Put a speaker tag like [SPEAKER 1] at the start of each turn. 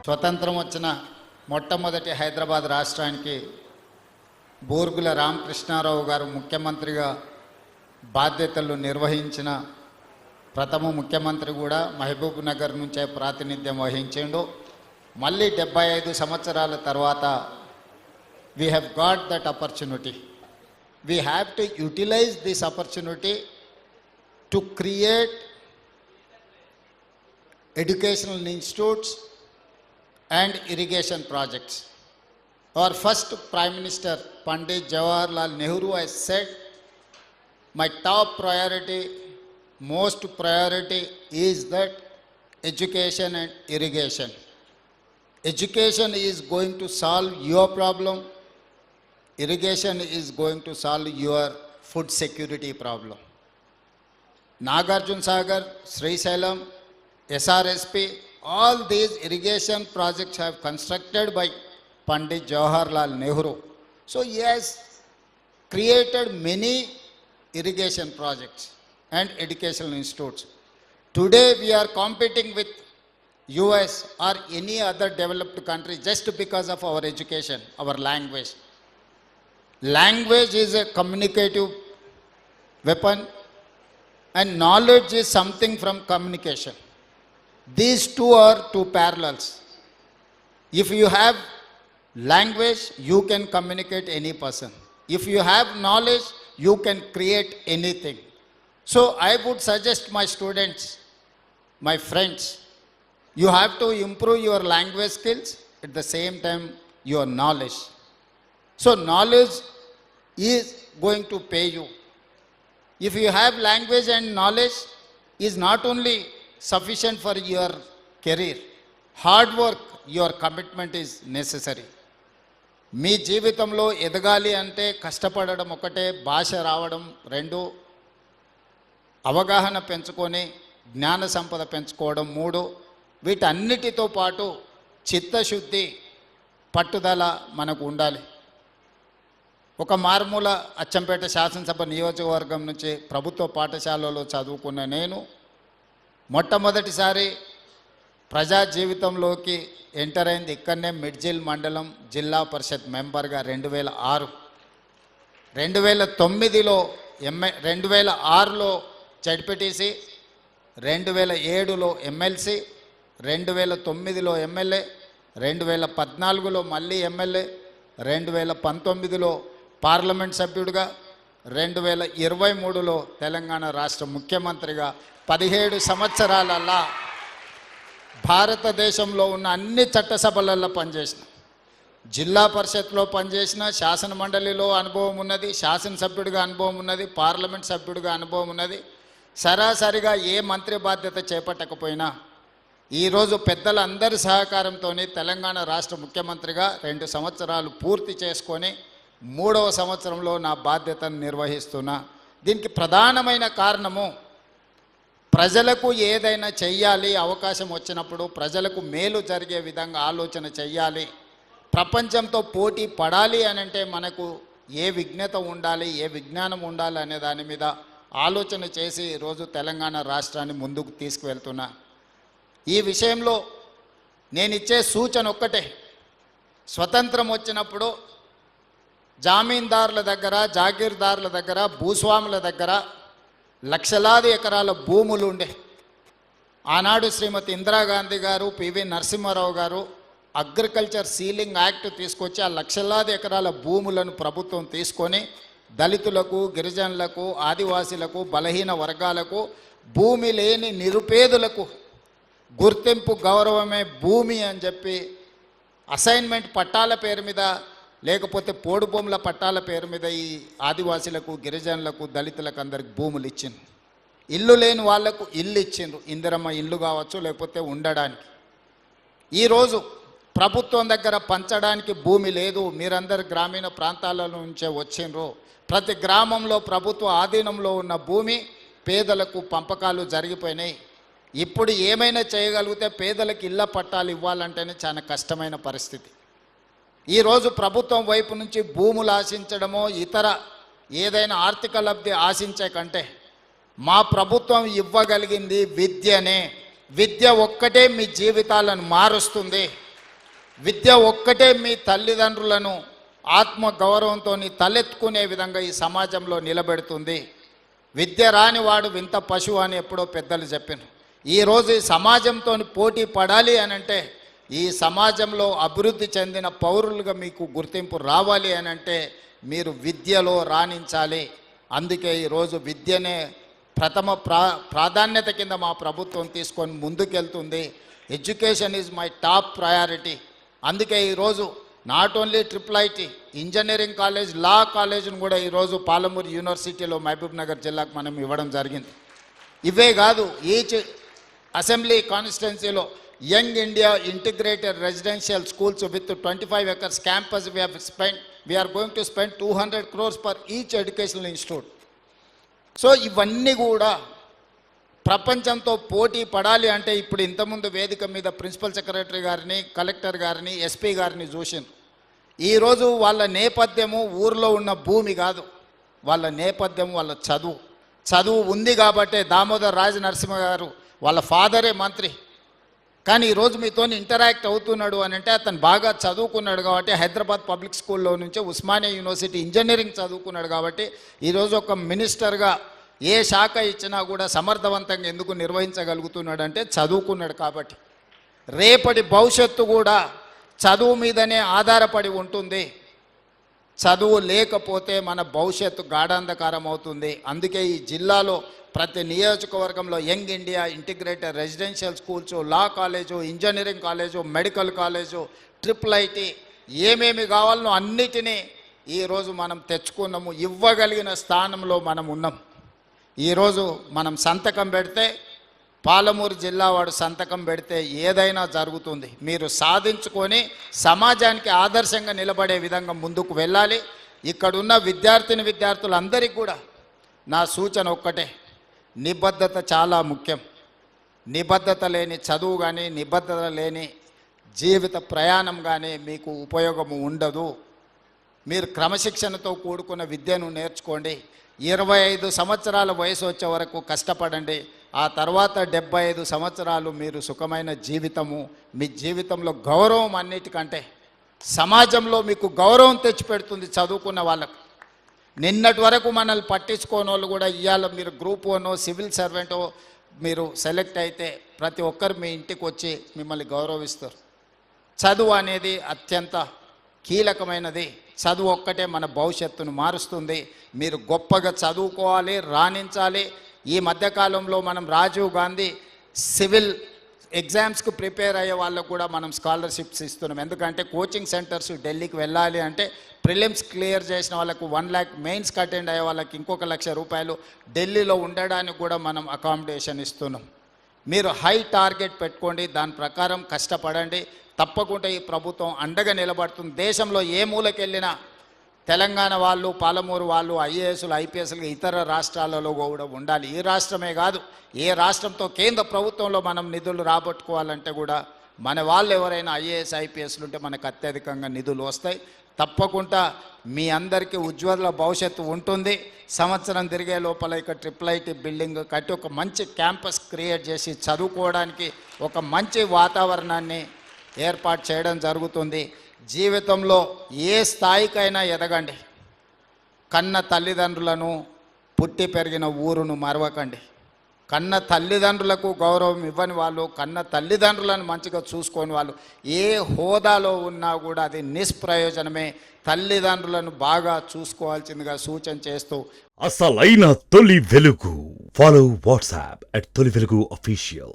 [SPEAKER 1] స్వతంత్రం వచ్చిన మొట్టమొదటి హైదరాబాద్ రాష్ట్రానికి బూర్గుల రామకృష్ణారావు గారు ముఖ్యమంత్రిగా బాధ్యతలు నిర్వహించిన ప్రథమ ముఖ్యమంత్రి కూడా మహబూబ్ నగర్ నుంచే ప్రాతినిధ్యం వహించిండు. మళ్ళీ 75 సంవత్సరాల తర్వాత we have got that opportunity. We have to utilize this opportunity to create educational institutes and irrigation projects. Our first Prime Minister Pandit Jawaharlal Nehru has said, my top priority, most priority is that education and irrigation. Education is going to solve your problem. Irrigation is going to solve your food security problem. Nagarjuna Sagar, Srisailam, SRSP, all these irrigation projects have constructed by Pandit Jawaharlal Nehru. So he has created many irrigation projects and educational institutes. Today we are competing with US or any other developed country just because of our education, our language. Language is a communicative weapon and knowledge is something from communication. These two are two parallels. If you have language, you can communicate any person. If you have knowledge, you can create anything. So I would suggest my students, my friends, you have to improve your language skills at the same time your knowledge. So knowledge is going to pay you. If you have language and knowledge is not only sufficient for your career, hard work, your commitment is necessary. మీ జీవితంలో ఎదగాలి అంటే కష్టపడడం ఒకటే, భాష రావడం రెండు, అవగాహన పెంచుకొని జ్ఞాన సంపద పెంచుకోవడం మూడు, వీటన్నిటితో పాటు చిత్తశుద్ధి, పట్టుదల మనకు ఉండాలి. ఒక మారుమూల అచ్చంపేట శాసనసభ నియోజకవర్గం నుంచి ప్రభుత్వ పాఠశాలలో చదువుకున్న నేను మొట్టమొదటిసారి ప్రజా జీవితంలోకి ఎంటర్ అయింది ఇక్కడనే మిడ్జిల్ మండలం జిల్లా పరిషత్ మెంబర్గా 2006. 2009లో 2006లో జడ్పీటీసీ, 2007లో ఎమ్మెల్సీ, 2009లో ఎమ్మెల్యే, 2014లో మళ్ళీ ఎమ్మెల్యే, 2019లో పార్లమెంట్ సభ్యుడిగా, 2023లో తెలంగాణ రాష్ట్ర ముఖ్యమంత్రిగా 17 సంవత్సరాలల్లా భారతదేశంలో ఉన్న అన్ని చట్టసభలలో పనిచేసిన, జిల్లా పరిషత్లో పనిచేసిన, శాసన మండలిలో అనుభవం ఉన్నది, శాసనసభ్యుడిగా అనుభవం ఉన్నది, పార్లమెంట్ సభ్యుడిగా అనుభవం ఉన్నది. సరాసరిగా ఏ మంత్రి బాధ్యత చేపట్టకపోయినా ఈరోజు పెద్దలందరి సహకారంతో తెలంగాణ రాష్ట్ర ముఖ్యమంత్రిగా 2 సంవత్సరాలు పూర్తి చేసుకొని 3వ సంవత్సరంలో నా బాధ్యతను నిర్వహిస్తున్నా. దీనికి ప్రధానమైన కారణము ప్రజలకు ఏదైనా చెయ్యాలి, అవకాశం వచ్చినప్పుడు ప్రజలకు మేలు జరిగే విధంగా ఆలోచన చెయ్యాలి. ప్రపంచంతో పోటీ పడాలి అని అంటే మనకు ఏ విజ్ఞత ఉండాలి, ఏ విజ్ఞానం ఉండాలి అనే దాని మీద ఆలోచన చేసి ఈరోజు తెలంగాణ రాష్ట్రాన్ని ముందుకు తీసుకువెళ్తున్నా. ఈ విషయంలో నేను ఇచ్చే సూచన ఒక్కటే, స్వతంత్రం వచ్చినప్పుడు జామీందారుల దగ్గర, జాగీర్దారుల దగ్గర, భూస్వాముల దగ్గర లక్షలాది ఎకరాల భూములు ఉండే. ఆనాడు శ్రీమతి ఇందిరాగాంధీ గారు, పివి నరసింహారావు గారు అగ్రికల్చర్ సీలింగ్ యాక్ట్ తీసుకొచ్చి ఆ లక్షలాది ఎకరాల భూములను ప్రభుత్వం తీసుకొని దళితులకు, గిరిజనులకు, ఆదివాసీలకు, బలహీన వర్గాలకు, భూమి లేని నిరుపేదలకు గుర్తింపు గౌరవమే భూమి అని చెప్పి అసైన్మెంట్ పట్టాల పేరు మీద, లేకపోతే పోడు భూముల పట్టాల పేరు మీద ఈ ఆదివాసీలకు, గిరిజనులకు, దళితులకు అందరికి భూములు ఇచ్చిండ్రు. ఇల్లు లేని వాళ్లకు ఇల్లు ఇచ్చిండ్రు, ఇందిరమ్మ ఇల్లు కావచ్చు, లేకపోతే ఉండడానికి. ఈరోజు ప్రభుత్వం దగ్గర పంచడానికి భూమి లేదు. మీరందరు గ్రామీణ ప్రాంతాల నుంచే వచ్చిండ్రు. ప్రతి గ్రామంలో ప్రభుత్వ ఆధీనంలో ఉన్న భూమి పేదలకు పంపకాలు జరిగిపోయినాయి. ఇప్పుడు ఏమైనా చేయగలిగితే పేదలకు ఇళ్ల పట్టాలు ఇవ్వాలంటేనే చాలా కష్టమైన పరిస్థితి. ఈరోజు ప్రభుత్వం వైపు నుంచి భూములు ఆశించడమో ఇతర ఏదైనా ఆర్థిక లబ్ధి ఆశించే కంటే మా ప్రభుత్వం ఇవ్వగలిగింది విద్యనే. విద్య ఒక్కటే మీ జీవితాలను మారుస్తుంది. విద్య ఒక్కటే మీ తల్లిదండ్రులను ఆత్మ గౌరవంతో తలెత్తుకునే విధంగా ఈ సమాజంలో నిలబెడుతుంది. విద్య రాని వాడు వింత పశువు అని ఎప్పుడో పెద్దలు చెప్పారు. ఈరోజు ఈ సమాజంతో పోటీ పడాలి అని అంటే, ఈ సమాజంలో అభివృద్ధి చెందిన పౌరులుగా మీకు గుర్తింపు రావాలి అని అంటే మీరు విద్యలో రాణించాలి. అందుకే ఈరోజు విద్యనే ప్రథమ ప్రాధాన్యత కింద మా ప్రభుత్వం తీసుకొని ముందుకెళ్తుంది. Education is my top priority. అందుకే ఈరోజు not only IIIT engineering college, law కాలేజ్ను కూడా ఈరోజు పాలమూరు యూనివర్సిటీలో మహబూబ్ నగర్ జిల్లాకు మనం ఇవ్వడం జరిగింది. ఇవే కాదు, ఈచ్ అసెంబ్లీ కాన్స్టిట్యున్సీలో young India integrated residential schools with 25 acres campus we are going to spend 200 crores for each educational institute. So ఇవన్నీ కూడా ప్రపంచంతో పోటీ పడాలి అంటే ఇప్పుడు ఇంతకుముందు వేదిక మీద ప్రిన్సిపల్ సెక్రటరీ గారిని, కలెక్టర్ గారిని, ఎస్పీ గారిని చూసాను. ఈరోజు వాళ్ళ నేపథ్యము ఊరిలో ఉన్న భూమి కాదు, వాళ్ళ నేపథ్యం వాళ్ళ చదువు ఉంది కాబట్టే దామోదర్ రాజ నరసింహ గారు వాళ్ళ ఫాదరే మంత్రి. కానీ ఈరోజు మీతో ఇంటరాక్ట్ అవుతున్నాడు అని అంటే అతను బాగా చదువుకున్నాడు కాబట్టి, హైదరాబాద్ పబ్లిక్ స్కూల్లో నుంచి ఉస్మానియా యూనివర్సిటీ ఇంజనీరింగ్ చదువుకున్నాడు కాబట్టి ఈరోజు ఒక మినిస్టర్గా ఏ శాఖ ఇచ్చినా కూడా సమర్థవంతంగా ఎందుకు నిర్వహించగలుగుతున్నాడు అంటే చదువుకున్నాడు కాబట్టి. రేపటి భవిష్యత్తు కూడా చదువు మీదనే ఆధారపడి ఉంటుంది. చదువు లేకపోతే మన భవిష్యత్తు గాఢాంధకారం అవుతుంది. అందుకే ఈ జిల్లాలో ప్రతి నియోజకవర్గంలో young India integrated residential schools, లా college, engineering college, medical college, IIIT ఏమేమి కావాలనో అన్నిటినీ ఈరోజు మనం తెచ్చుకున్నాము. ఇవ్వగలిగిన స్థానంలో మనం ఉన్నాం. ఈరోజు మనం సంతకం పెడితే, పాలమూరు జిల్లా వాడు సంతకం పెడితే ఏదైనా జరుగుతుంది. మీరు సాధించుకొని సమాజానికి ఆదర్శంగా నిలబడే విధంగా ముందుకు వెళ్ళాలి. ఇక్కడున్న విద్యార్థులందరికీ కూడా నా సూచన ఒక్కటే, నిబద్ధత చాలా ముఖ్యం. నిబద్ధత లేని చదువు కానీ, నిబద్ధత లేని జీవిత ప్రయాణం కానీ మీకు ఉపయోగము ఉండదు. మీరు క్రమశిక్షణతో కూడుకున్న విద్యను నేర్చుకోండి. 25 సంవత్సరాల వయసు వచ్చే వరకు కష్టపడండి. ఆ తర్వాత 75 సంవత్సరాలు మీరు సుఖమైన జీవితము, మీ జీవితంలో గౌరవం అన్నిటికంటే సమాజంలో మీకు గౌరవం తెచ్చిపెడుతుంది చదువుకున్న వాళ్ళకు. నిన్నటి వరకు మనల్ని పట్టించుకోని వాళ్ళు కూడా ఇవాళ మీరు గ్రూప్ 1 సివిల్ సర్వెంటో మీరు సెలెక్ట్ అయితే ప్రతి ఒక్కరు మీ ఇంటికి వచ్చి మిమ్మల్ని గౌరవిస్తారు. చదువు అనేది అత్యంత కీలకమైనది. చదువు ఒక్కటే మన భవిష్యత్తును మారుస్తుంది. మీరు గొప్పగా చదువుకోవాలి, రాణించాలి. ఈ మధ్యకాలంలో మనం రాజీవ్ గాంధీ సివిల్ ఎగ్జామ్స్కి ప్రిపేర్ అయ్యే వాళ్ళకు కూడా మనం స్కాలర్షిప్స్ ఇస్తున్నాం. ఎందుకంటే కోచింగ్ సెంటర్స్ ఢిల్లీకి వెళ్ళాలి అంటే ప్రిలిమ్స్ క్లియర్ చేసిన వాళ్ళకు 1 lakh, మెయిన్స్కి అటెండ్ అయ్యే వాళ్ళకి ఇంకొక 1,00,000 రూపాయలు ఢిల్లీలో ఉండడానికి కూడా మనం అకామిడేషన్ ఇస్తున్నాం. మీరు హై టార్గెట్ పెట్టుకోండి, దాని ప్రకారం కష్టపడండి. తప్పకుండా ఈ ప్రభుత్వం అండగా నిలబడుతుంది. దేశంలో ఏ మూలకెళ్ళినా తెలంగాణ వాళ్ళు, పాలమూరు వాళ్ళు IASలు, IPSలు ఇతర రాష్ట్రాలలో కూడా ఉండాలి. ఈ రాష్ట్రమే కాదు, ఏ రాష్ట్రంతో కేంద్ర ప్రభుత్వంలో మనం నిధులు రాబట్టుకోవాలంటే కూడా మన వాళ్ళు ఎవరైనా IAS, IPSలు ఉంటే మనకు అత్యధికంగా నిధులు వస్తాయి. తప్పకుండా మీ అందరికీ ఉజ్వల భవిష్యత్తు ఉంటుంది. సంవత్సరం తిరిగే లోపల ఇక IIIT బిల్డింగ్ కట్టి ఒక మంచి క్యాంపస్ క్రియేట్ చేసి చదువుకోవడానికి ఒక మంచి వాతావరణాన్ని ఏర్పాటు చేయడం జరుగుతుంది. జీవితంలో ఏ స్థాయికైనా ఎదగండి. కన్న తల్లిదండ్రులను, పుట్టి పెరిగిన ఊరును మరవకండి. కన్న తల్లిదండ్రులకు గౌరవం ఇవ్వని వాళ్ళు, కన్న తల్లిదండ్రులను మంచిగా చూసుకోని వాళ్ళు ఏ హోదాలో ఉన్నా కూడా అది నిష్ప్రయోజనమే. తల్లిదండ్రులను బాగా చూసుకోవాల్సిందిగా సూచన చేస్తూ
[SPEAKER 2] అసలైన తొలి వెలుగు. ఫాలో వాట్సాప్ @తొలి వెలుగు official.